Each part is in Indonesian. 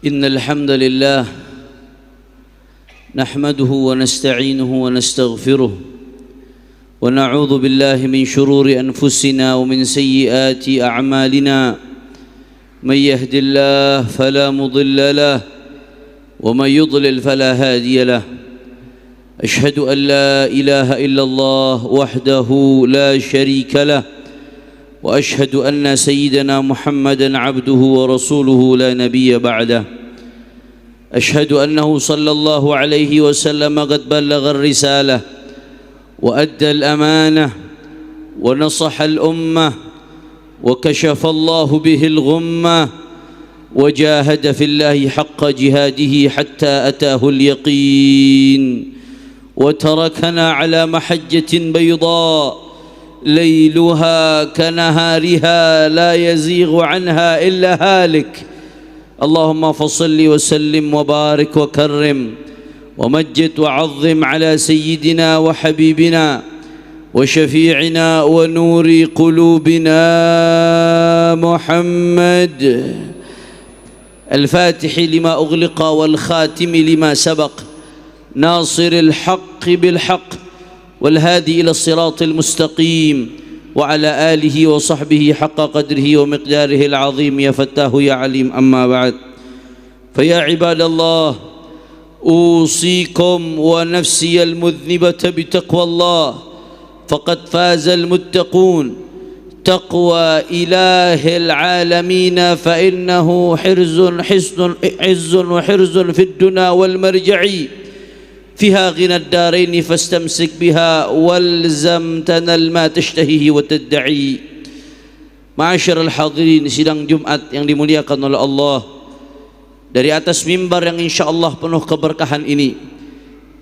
إن الحمد لله نحمده ونستعينه ونستغفره ونعوذ بالله من شرور أنفسنا ومن سيئات أعمالنا من يهد الله فلا مضل له ومن يضلل فلا هادي له أشهد أن لا إله إلا الله وحده لا شريك له وأشهد أن سيدنا محمدًا عبده ورسوله لا نبي بعده أشهد أنه صلى الله عليه وسلم قد بلغ الرسالة وأدى الأمانة ونصح الأمة وكشف الله به الغمة وجاهد في الله حق جهاده حتى أتاه اليقين وتركنا على محجة بيضاء ليلها كنهارها لا يزيغ عنها إلا هالك اللهم فصل وسلم وبارك وكرم ومجد وعظم على سيدنا وحبيبنا وشفيعنا ونور قلوبنا محمد الفاتح لما أغلق والخاتم لما سبق ناصر الحق بالحق والهادي إلى الصراط المستقيم وعلى آله وصحبه حق قدره ومقداره العظيم يا فتاه يا عليم أما بعد فيا عباد الله أوصيكم ونفسي المذنبة بتقوى الله فقد فاز المتقون تقوى إله العالمين فإنه عز وحرز في الدنا والمرجعي فيها غنى الدارين فاستمسك بها والزم تنل ما تشتهيه وتدعي. Ma'asyiral hadirin, sidang Jumat yang dimuliakan oleh Allah, dari atas mimbar yang insyaallah penuh keberkahan ini,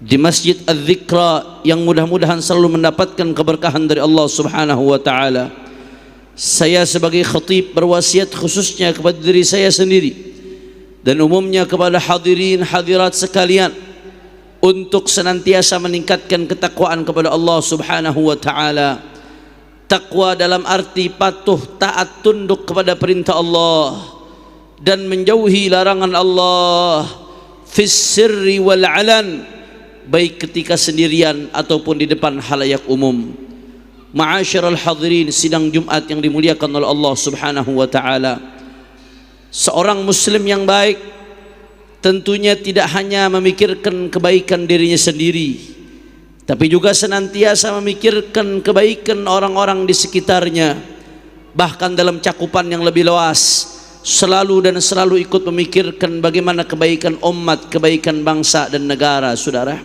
di Masjid Az-Zikra yang mudah-mudahan selalu mendapatkan keberkahan dari Allah Subhanahu wa taala, saya sebagai khatib berwasiat khususnya kepada diri saya sendiri dan umumnya kepada hadirin hadirat sekalian untuk senantiasa meningkatkan ketakwaan kepada Allah Subhanahu wa taala. Takwa dalam arti patuh taat tunduk kepada perintah Allah dan menjauhi larangan Allah fis sirri wal alan, baik ketika sendirian ataupun di depan halayak umum. Ma'asyiral hadirin, sidang Jumat yang dimuliakan oleh Allah Subhanahu wa taala, seorang muslim yang baik tentunya tidak hanya memikirkan kebaikan dirinya sendiri, tapi juga senantiasa memikirkan kebaikan orang-orang di sekitarnya. Bahkan dalam cakupan yang lebih luas, selalu ikut memikirkan bagaimana kebaikan umat, kebaikan bangsa dan negara. Saudara,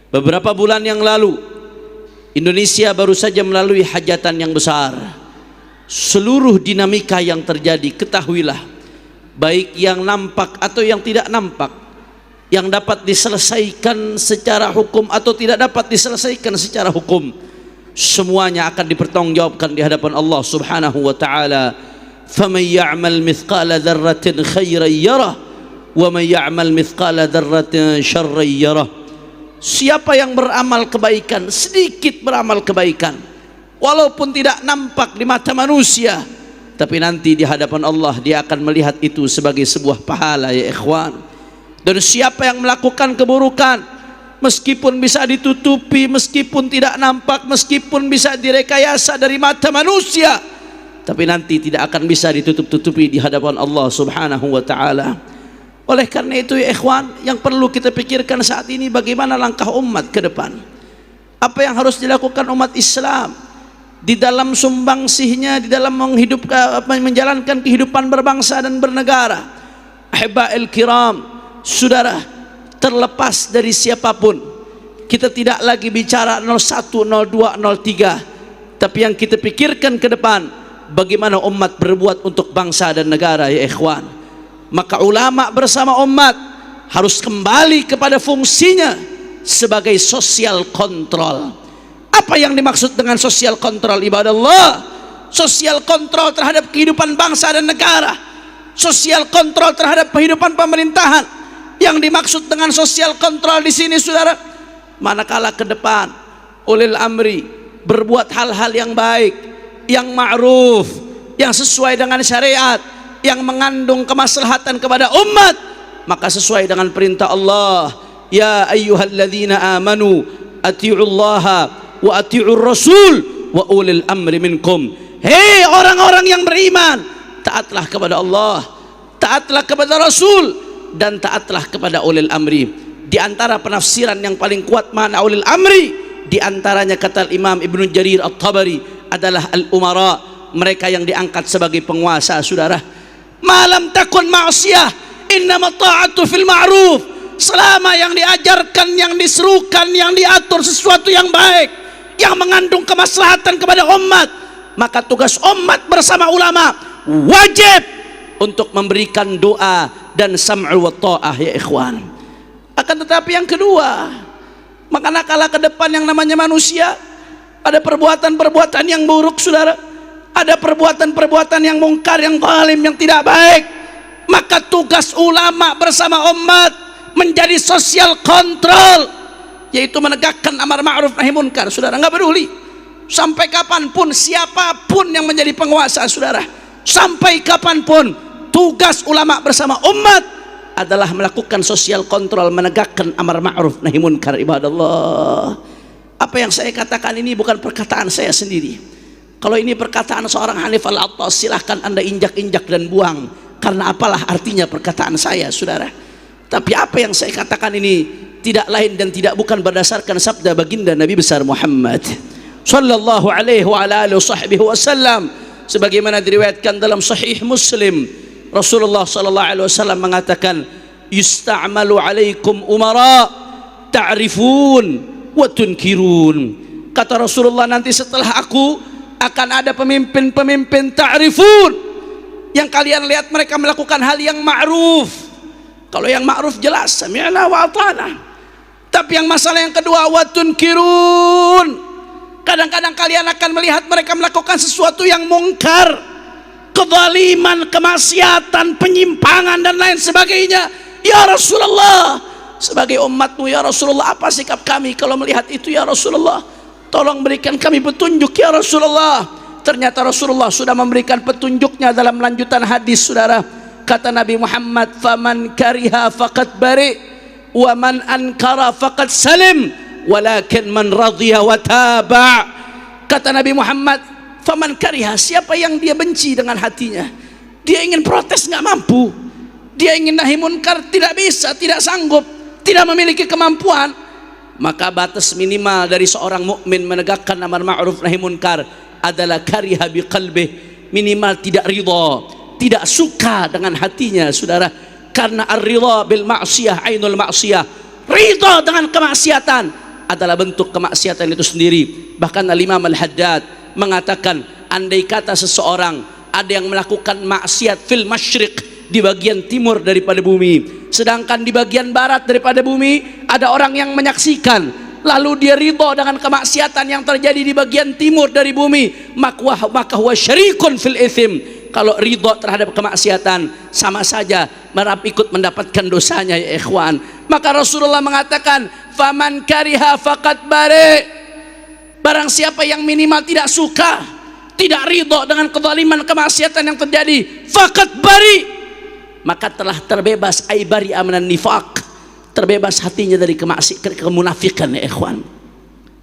beberapa bulan yang lalu Indonesia baru saja melalui hajatan yang besar. Seluruh dinamika yang terjadi, ketahuilah, baik yang nampak atau yang tidak nampak, yang dapat diselesaikan secara hukum atau tidak dapat diselesaikan secara hukum, semuanya akan dipertanggungjawabkan di hadapan Allah Subhanahu wa taala. Faman ya'mal mithqala dzarratin khairan yarah wa man ya'mal mithqala dzarratin syarran yarah. Siapa yang beramal kebaikan, sedikit beramal kebaikan, walaupun tidak nampak di mata manusia, tapi nanti di hadapan Allah dia akan melihat itu sebagai sebuah pahala, ya ikhwan. Dan siapa yang melakukan keburukan, meskipun bisa ditutupi, meskipun tidak nampak, meskipun bisa direkayasa dari mata manusia, tapi nanti tidak akan bisa ditutup-tutupi di hadapan Allah Subhanahu wa taala. Oleh karena itu, ya ikhwan, yang perlu kita pikirkan saat ini bagaimana langkah umat ke depan. Apa yang harus dilakukan umat Islam di dalam sumbangsihnya, di dalam menjalankan kehidupan berbangsa dan bernegara. Ahibba'il kiram, saudara, terlepas dari siapapun, kita tidak lagi bicara 01, 02, 03, tapi yang kita pikirkan ke depan, bagaimana umat berbuat untuk bangsa dan negara, ya ikhwan. Maka ulama bersama umat harus kembali kepada fungsinya sebagai sosial kontrol. Apa yang dimaksud dengan sosial kontrol, ibadah Allah? Sosial kontrol terhadap kehidupan bangsa dan negara, sosial kontrol terhadap kehidupan pemerintahan. Yang dimaksud dengan sosial kontrol di sini, saudara, manakala ke depan ulil amri berbuat hal-hal yang baik, yang ma'ruf, yang sesuai dengan syariat, yang mengandung kemaslahatan kepada umat, maka sesuai dengan perintah Allah, ya ayyuhalladzina amanu atiullaha wa atiur rasul wa ulil amri minkum. Hei orang-orang yang beriman, taatlah kepada Allah, taatlah kepada Rasul, dan taatlah kepada ulil amri. Di antara penafsiran yang paling kuat makna ulil amri, di antaranya kata Imam Ibnu Jarir At-Tabari adalah al-umara, mereka yang diangkat sebagai penguasa. Saudara, malam takun ma'siyah, innama ta'atu fil ma'ruf. Selama yang diajarkan, yang diserukan, yang diatur sesuatu yang baik, yang mengandung kemaslahatan kepada umat, maka tugas umat bersama ulama wajib untuk memberikan doa dan sam'u wa ta'ah, ya ikhwan. Akan tetapi yang kedua, maka kala ke depan yang namanya manusia, ada perbuatan-perbuatan yang buruk, saudara, ada perbuatan-perbuatan yang mungkar, yang zalim, yang tidak baik. Maka tugas ulama bersama umat menjadi sosial kontrol, yaitu menegakkan amar ma'ruf nahi munkar. Saudara, nggak peduli sampai kapanpun siapapun yang menjadi penguasa, saudara, sampai kapanpun tugas ulama bersama umat adalah melakukan sosial kontrol, menegakkan amar ma'ruf nahi munkar. Ibadallah, apa yang saya katakan ini bukan perkataan saya sendiri. Kalau ini perkataan seorang Hanif Al-Attas, silahkan anda injak-injak dan buang, karena apalah artinya perkataan saya, saudara. Tapi apa yang saya katakan ini tidak lain dan tidak bukan berdasarkan sabda baginda Nabi besar Muhammad sallallahu alaihi wa ala alihi wasallam, sebagaimana diriwayatkan dalam Sahih Muslim. Rasulullah sallallahu alaihi wasallam mengatakan, yusta'malu alaikum umara ta'rifun wa tunkirun. Kata Rasulullah, nanti setelah aku akan ada pemimpin-pemimpin ta'rifun, yang kalian lihat mereka melakukan hal yang ma'ruf. Kalau yang ma'ruf jelas sami'na wa ata'na. Tapi yang masalah yang kedua, wa tunkirun, kadang-kadang kalian akan melihat mereka melakukan sesuatu yang mungkar, kezaliman, kemaksiatan, penyimpangan dan lain sebagainya. Ya Rasulullah, sebagai umatmu ya Rasulullah, apa sikap kami kalau melihat itu ya Rasulullah? Tolong berikan kami petunjuk ya Rasulullah. Ternyata Rasulullah sudah memberikan petunjuknya dalam lanjutan hadis, saudara. Kata Nabi Muhammad, faman kariha faqad bari wa man ankara faqad salim walakin man radhiya wa taba. Kata Nabi Muhammad, faman kariha, siapa yang dia benci dengan hatinya, dia ingin protes nggak mampu, dia ingin nahi munkar tidak bisa, tidak sanggup, tidak memiliki kemampuan, maka batas minimal dari seorang mukmin menegakkan amar ma'ruf nahi munkar adalah kariha biqalbih, minimal tidak ridha, tidak suka dengan hatinya, saudara. Karena ar-ridha bil ma'siyah ainul ma'siyah, ridha dengan kemaksiatan adalah bentuk kemaksiatan itu sendiri. Bahkan Al-Imam Al-Haddad mengatakan, andai kata seseorang ada yang melakukan maksiat fil masyriq, di bagian timur daripada bumi, sedangkan di bagian barat daripada bumi ada orang yang menyaksikan, lalu dia ridha dengan kemaksiatan yang terjadi di bagian timur dari bumi, maka huwa syarikun fil ithim. Kalau ridha terhadap kemaksiatan sama saja ikut mendapatkan dosanya, ya ikhwan. Maka Rasulullah mengatakan, faman kariha faqad bari, barang siapa yang minimal tidak suka, tidak ridha dengan kezaliman, kemaksiatan yang terjadi, faqad bari, maka telah terbebas ay bari amanan nifaq, terbebas hatinya dari kemunafikan, ya ikhwan.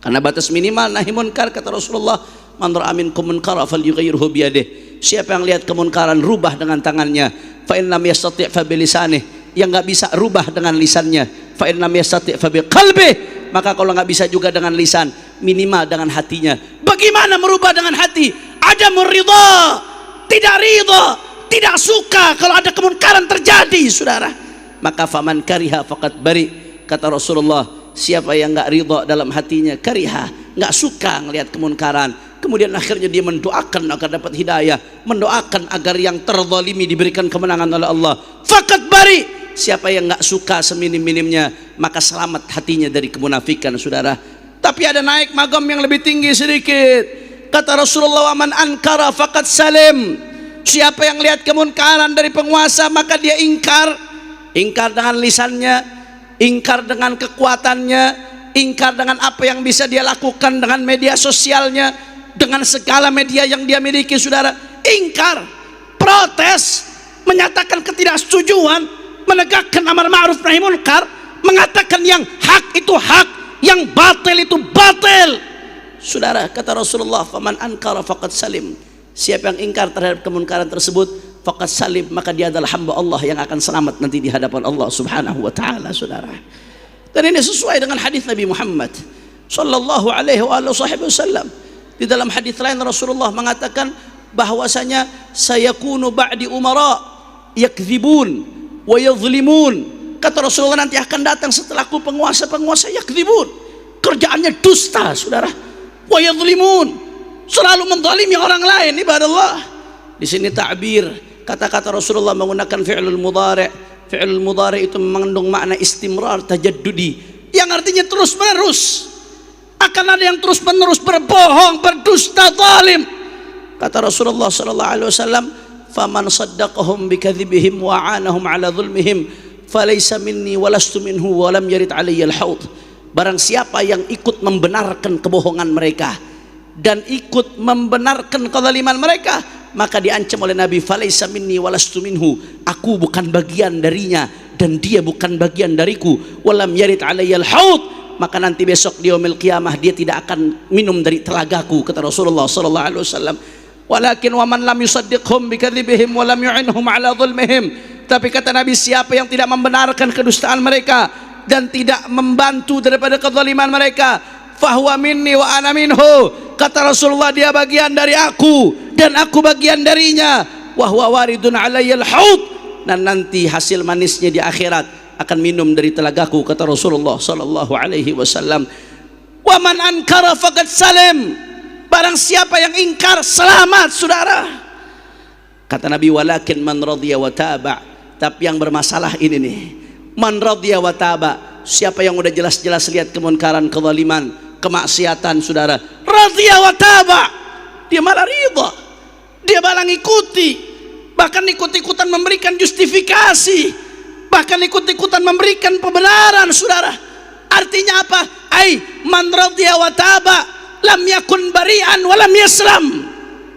Karena batas minimal nahi munkar, kata Rasulullah, man ra'a minkum munkara falyughayyirhu biyadihi, siapa yang lihat kemunkaran rubah dengan tangannya, fa in lam yastati' fa bilisanih, yang enggak bisa rubah dengan lisannya, fa in lam yastati' fa biqalbihi, maka kalau enggak bisa juga dengan lisan, minimal dengan hatinya. Bagaimana merubah dengan hati? Ada ridha, tidak ridha, tidak suka kalau ada kemunkaran terjadi, saudara. Maka faman kariha faqad bari, kata Rasulullah, siapa yang enggak ridha dalam hatinya, kariha, enggak suka ngelihat kemunkaran, kemudian akhirnya dia mendoakan agar dapat hidayah, mendoakan agar yang terzalimi diberikan kemenangan oleh Allah, faqad bari, siapa yang enggak suka seminim-minimnya, maka selamat hatinya dari kemunafikan, saudara. Tapi ada naik magam yang lebih tinggi sedikit, kata Rasulullah, wa man ankara faqad salim, siapa yang lihat kemunkaran dari penguasa maka dia ingkar dengan lisannya, ingkar dengan kekuatannya, ingkar dengan apa yang bisa dia lakukan dengan media sosialnya, dengan segala media yang dia miliki, saudara. Ingkar, protes, menyatakan ketidaksetujuan, menegakkan amar ma'ruf nahi munkar, mengatakan yang hak itu hak, yang batil itu batil. Saudara, kata Rasulullah, faman ankara faqad salim. Siapa yang ingkar terhadap kemunkaran tersebut, faqad salim, maka dia adalah hamba Allah yang akan selamat nanti di hadapan Allah Subhanahu wa taala, saudara. Dan ini sesuai dengan hadis Nabi Muhammad sallallahu alaihi wasallam. Di dalam hadis lain Rasulullah mengatakan bahwasanya sayakunu ba'di umara yakdzibun wa yadhlimun. Kata Rasulullah, nanti akan datang setelahku penguasa-penguasa yakdzibun, kerjaannya dusta, saudara, wa yadhlimun, selalu menzalimi orang lain. Ibadallah, di sini ta'bir kata-kata Rasulullah menggunakan fi'lul mudhari'. Fi'lul mudhari' itu mengandung makna istimrar tajaddudi, yang artinya terus menerus. Akan ada yang terus menerus berbohong, berdusta, zalim. Kata Rasulullah sallallahu alaihi wasallam, faman saddaqahum bikadzibihim wa 'anahum 'ala dhulmihim falaysa minni wa lastu minhu wa lam yarid 'alayya al-haud. Barang siapa yang ikut membenarkan kebohongan mereka dan ikut membenarkan kezaliman mereka, maka diancam oleh Nabi, falaysa minni wa lastu minhu, aku bukan bagian darinya dan dia bukan bagian dariku, wa lam yarid 'alayya al-haud, maka nanti besok di yaumil qiyamah dia tidak akan minum dari telagaku, kata Rasulullah sallallahu alaihi wasallam. Walakin wa man lam yusaddiqhum bikadzibihim wa lam yu'inhum 'ala dhulmihim. Tapi kata Nabi, siapa yang tidak membenarkan kedustaan mereka dan tidak membantu daripada kezaliman mereka, fahuwa minni wa ana minhu. Kata Rasulullah, dia bagian dari aku dan aku bagian darinya. Wa huwa waridun 'alayyal haud, dan nanti hasil manisnya di akhirat akan minum dari telagaku, kata Rasulullah sallallahu alaihi wasallam. Wa man ankara faqad salim. Barang siapa yang ingkar, selamat, saudara. Kata Nabi, walakin man radhiya wa taba. Tapi yang bermasalah ini nih, man radhiya wa taba, siapa yang udah jelas-jelas lihat kemunkaran, kezaliman, kemaksiatan, saudara, radhiya wa taba, dia malah ridha, dia malah ngikuti, bahkan ikut-ikutan memberikan justifikasi, bahkan ikut-ikutan memberikan pembenaran, saudara. Artinya apa? Ai man radhiya wa taba lam yakun bari'an wa lam yaslam.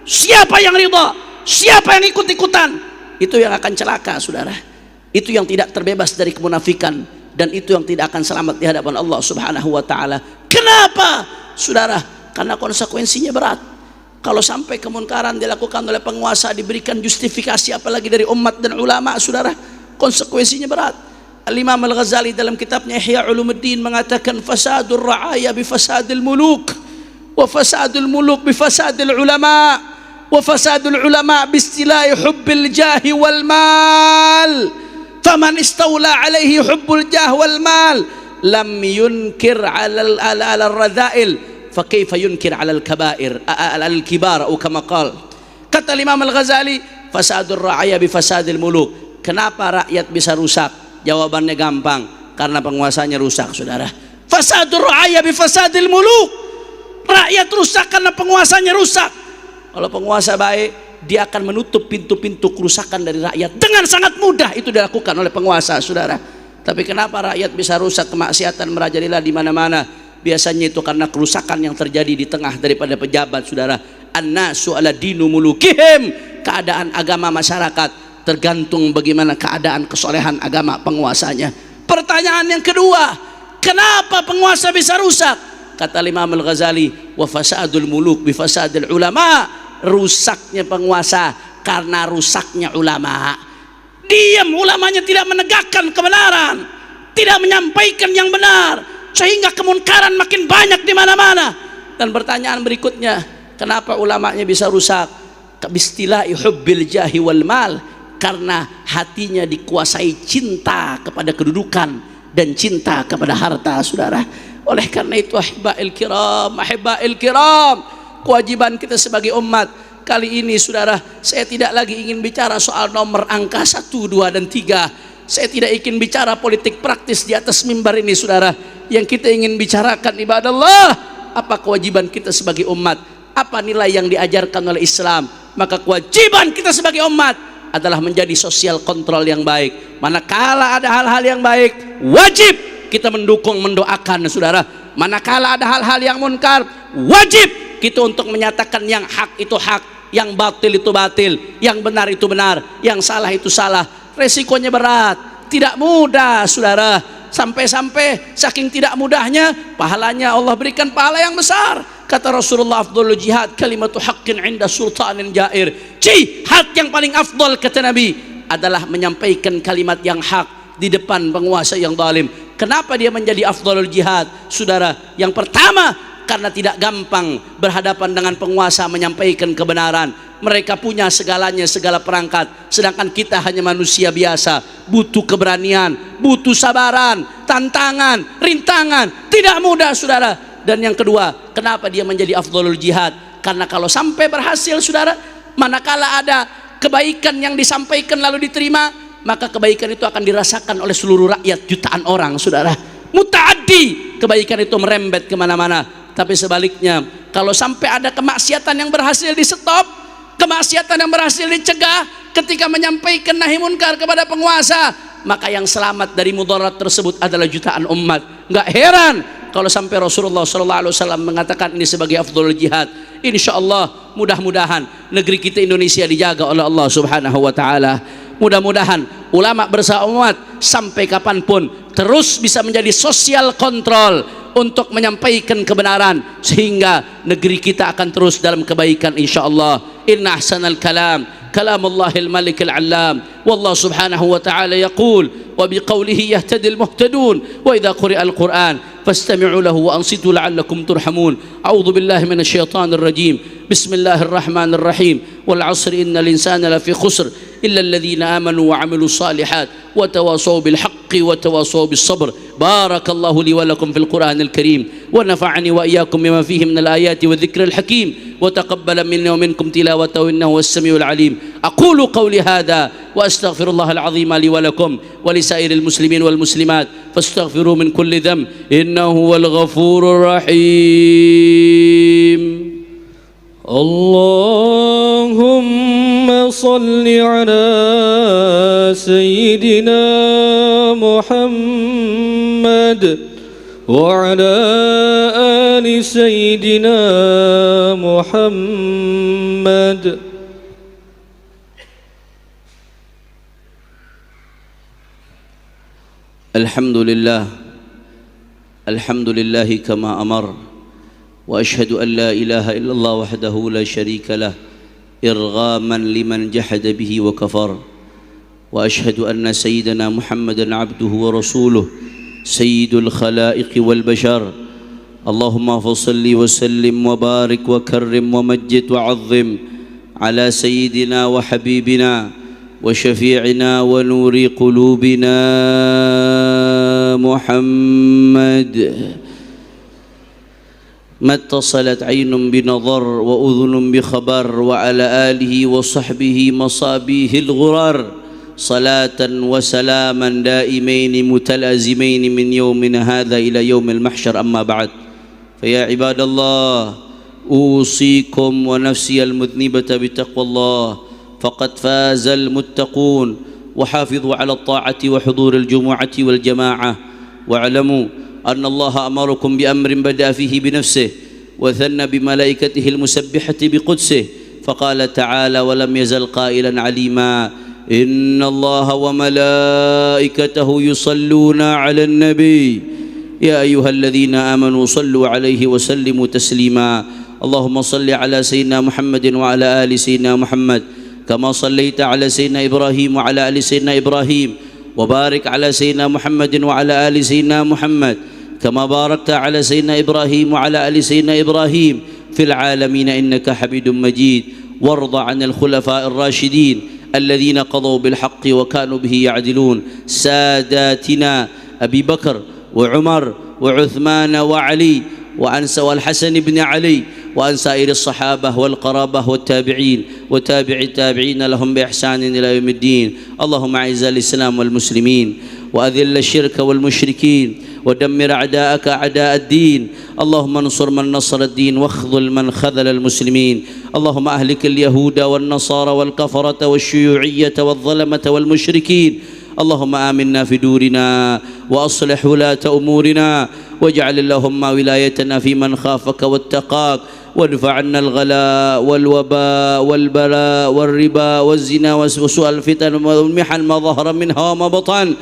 Siapa yang ridha, siapa yang ikut-ikutan, itu yang akan celaka, saudara. Itu yang tidak terbebas dari kemunafikan, dan itu yang tidak akan selamat di hadapan Allah Subhanahu wa taala. Kenapa, saudara? Karena konsekuensinya berat. Kalau sampai kemunkaran dilakukan oleh penguasa diberikan justifikasi, apalagi dari umat dan ulama, saudara, konsekuensinya berat. Al-Imam Al-Ghazali dalam kitabnya Ihya Ulumuddin mengatakan, fasadul ra'aya bi fasadil muluk, wa fasadul muluk bi fasadil ulama, wa fasadul ulama bi istilahi hubbil jahi wal mal. Faman istawla alaihi hubbul jah wal mal lam yunkir ala al-radha'il, fa kaifa yunkir ala al-kaba'ir al-kibar, atau kama qala. Kata Imam Al-Ghazali, fasadul ra'aya bi fasadil muluk. Kenapa rakyat bisa rusak? Jawabannya gampang, karena penguasanya rusak, saudara. Fasadur ra'aya bi fasadil muluk. Rakyat rusak karena penguasanya rusak. Kalau penguasa baik, dia akan menutup pintu-pintu kerusakan dari rakyat dengan sangat mudah. Itu dilakukan oleh penguasa, saudara. Tapi kenapa rakyat bisa rusak, kemaksiatan merajalela di mana-mana? Biasanya itu karena kerusakan yang terjadi di tengah daripada pejabat, saudara. An-nasu ala dinu mulukihim. Keadaan agama masyarakat tergantung bagaimana keadaan kesolehan agama penguasanya. Pertanyaan yang kedua, kenapa penguasa bisa rusak? Kata Imam Al-Ghazali, wa fasadul muluk bi fasadil ulama. Rusaknya penguasa karena rusaknya ulama. Diam, ulamanya tidak menegakkan kebenaran, tidak menyampaikan yang benar, sehingga kemunkaran makin banyak di mana-mana. Dan pertanyaan berikutnya, kenapa ulamanya bisa rusak? Bistilahi hubbil jahi wal mal, karena hatinya dikuasai cinta kepada kedudukan dan cinta kepada harta, saudara. Oleh karena itu, ahiba'il kiram, kewajiban kita sebagai umat kali ini, saudara, saya tidak lagi ingin bicara soal nomor angka 1, 2, dan 3. Saya tidak ingin bicara politik praktis di atas mimbar ini, saudara. Yang kita ingin bicarakan, ibadallah, apa kewajiban kita sebagai umat, apa nilai yang diajarkan oleh Islam. Maka kewajiban kita sebagai umat adalah menjadi sosial kontrol yang baik. Manakala ada hal-hal yang baik, wajib kita mendukung, mendoakan, saudara. Manakala ada hal-hal yang munkar, wajib kita untuk menyatakan yang hak itu hak, yang batil itu batil, yang benar itu benar, yang salah itu salah. Resikonya berat, tidak mudah saudara. Sampai-sampai saking tidak mudahnya, pahalanya Allah berikan pahala yang besar. Kata Rasulullah, afdhalul jihad kalimatu haqqin 'inda sultanin jair. Jihad yang paling afdal kata Nabi adalah menyampaikan kalimat yang hak di depan penguasa yang zalim. Kenapa dia menjadi afdhalul jihad? Saudara, yang pertama karena tidak gampang berhadapan dengan penguasa menyampaikan kebenaran. Mereka punya segalanya, segala perangkat, sedangkan kita hanya manusia biasa, butuh keberanian, butuh sabaran, tantangan, rintangan, tidak mudah saudara. Dan yang kedua, kenapa dia menjadi afdhalul jihad? Karena kalau sampai berhasil saudara, manakala ada kebaikan yang disampaikan lalu diterima, maka kebaikan itu akan dirasakan oleh seluruh rakyat, jutaan orang saudara. Mutaaddi, kebaikan itu merembet kemana-mana. Tapi sebaliknya, kalau sampai ada kemaksiatan yang berhasil di stop, kemaksiatan yang berhasil dicegah ketika menyampaikan nahi munkar kepada penguasa, maka yang selamat dari mudarat tersebut adalah jutaan umat. Enggak heran kalau sampai Rasulullah SAW mengatakan ini sebagai afdhalul jihad. Insyaallah, mudah-mudahan negeri kita Indonesia dijaga oleh Allah Subhanahu wa taala. Mudah-mudahan ulama bersaumat sampai kapanpun terus bisa menjadi sosial kontrol untuk menyampaikan kebenaran, sehingga negeri kita akan terus dalam kebaikan insyaallah. Inna ahsanal kalam kalamallahil malikil allam, wallahu subhanahu wa ta'ala yaqul wa biqawlihi yahtadil muhtadun wa idha quri'al quran fastami'u lahu wa ansitu la'allakum turhamun. A'udzu billahi minasy syaithanir rajim. Bismillahirrahmanirrahim. Wal 'asri innal insana lafi khusr illa alladhina amanu wa 'amilus salihat wa tawasaw bil haqqi wa tawasaw bis sabr. Barakallahu li wa lakum fil Qur'anil Karim wa nafa'ani wa iyyakum bima fihi minal ayati wa dhikril hakim wa taqabbala minni wa minkum tilawatahu innahu was-sami'ul 'alim. Aqulu qawli hadha wa astaghfirullahal 'azim li wa lakum wa li sa'iril muslimin wal muslimat fastaghfiru min kulli dhanb innahu wal ghafurur rahim. Allahumma salli ala sayyidina Muhammad wa ala ali sayyidina Muhammad. Alhamdulillah, alhamdulillahi kama amar. وأشهد أن لا إله إلا الله وحده لا شريك له إرغاما لمن جحد به وكفر وأشهد أن سيدنا محمدا عبده ورسوله سيد الخلائق والبشر اللهم فصل وسلم وبارك وكرم ومجد وعظم على سيدنا وحبيبنا وشفيعنا ونور قلوبنا محمد ما اتصلت عين بنظر وأذن بخبر وعلى آله وصحبه مصابيه الغرر صلاة وسلاما دائمين متلازمين من يومنا هذا إلى يوم المحشر. أما بعد، فيا عباد الله أوصيكم ونفسي المذنبة بتقوى الله فقد فاز المتقون. وحافظوا على الطاعة وحضور الجمعة والجماعة واعلموا أن الله أمركم بأمر بدأ فيه بنفسه وثنى بملائكته المسبحة بقدسه فقال تعالى ولم يزل قائلا عليما إن الله وملائكته يصلون على النبي يا أيها الذين آمنوا صلوا عليه وسلموا تسليما. اللهم صل على سيدنا محمد وعلى آل سيدنا محمد كما صليت على سيدنا إبراهيم وعلى آل سيدنا إبراهيم وبارك على سيدنا محمد وعلى آل سيدنا محمد كما باركت على سيدنا إبراهيم وعلى آل سيدنا إبراهيم في العالمين إنك حميد مجيد. وارض عن الخلفاء الراشدين الذين قضوا بالحق وكانوا به يعدلون ساداتنا أبي بكر وعمر وعثمان وعلي والحسن بن علي وعن سائر الصحابة والقرابة والتابعين وتابع التابعين لهم بإحسان إلى يوم الدين. اللهم أعز الإسلام والمسلمين وأذل الشرك والمشركين ودمر أعداءك أعداء الدين. اللهم انصر من نصر الدين واخذل من خذل المسلمين. اللهم أهلك اليهود والنصارى والكفرة والشيوعية والظلمة والمشركين. اللهم آمنا في دورنا وأصلح ولاة أمورنا واجعل اللهم ولايتنا في من خافك واتقاك وادفع عنا الغلاء والوباء والبلاء والربا والزنا وسوء الفتن والمحن ما ظهر منها وما بطن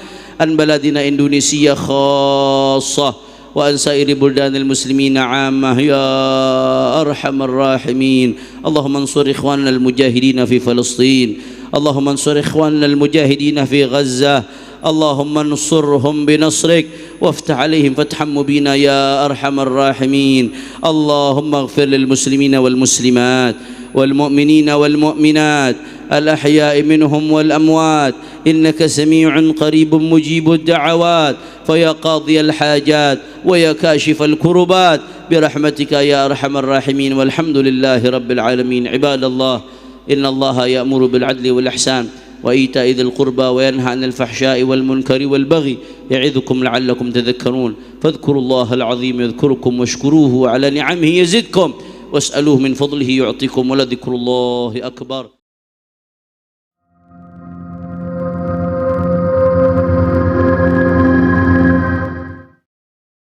عن بلدنا إندونيسيا خاصة وعن سائر بلدان المسلمين عامة يا أرحم الراحمين. اللهم انصر إخواننا المجاهدين في فلسطين، اللهم انصر إخواننا المجاهدين في غزة، اللهم انصرهم بنصرك وافتح عليهم فتحا مبينا يا أرحم الراحمين. اللهم اغفر للمسلمين والمسلمات والمؤمنين والمؤمنات الأحياء منهم والأموات، إنك سميع قريب مجيب الدعوات، فيا قاضي الحاجات ويا كاشف الكربات برحمتك يا أرحم الراحمين. والحمد لله رب العالمين. عباد الله، إن الله يأمر بالعدل والإحسان وإيتاء ذي القربى وينهى عن الفحشاء والمنكر والبغي يعظكم لعلكم تذكرون. فاذكروا الله العظيم يذكركم واشكروه على نعمه يزدكم واسألوه من فضله يعطيكم ولذكر الله أكبر.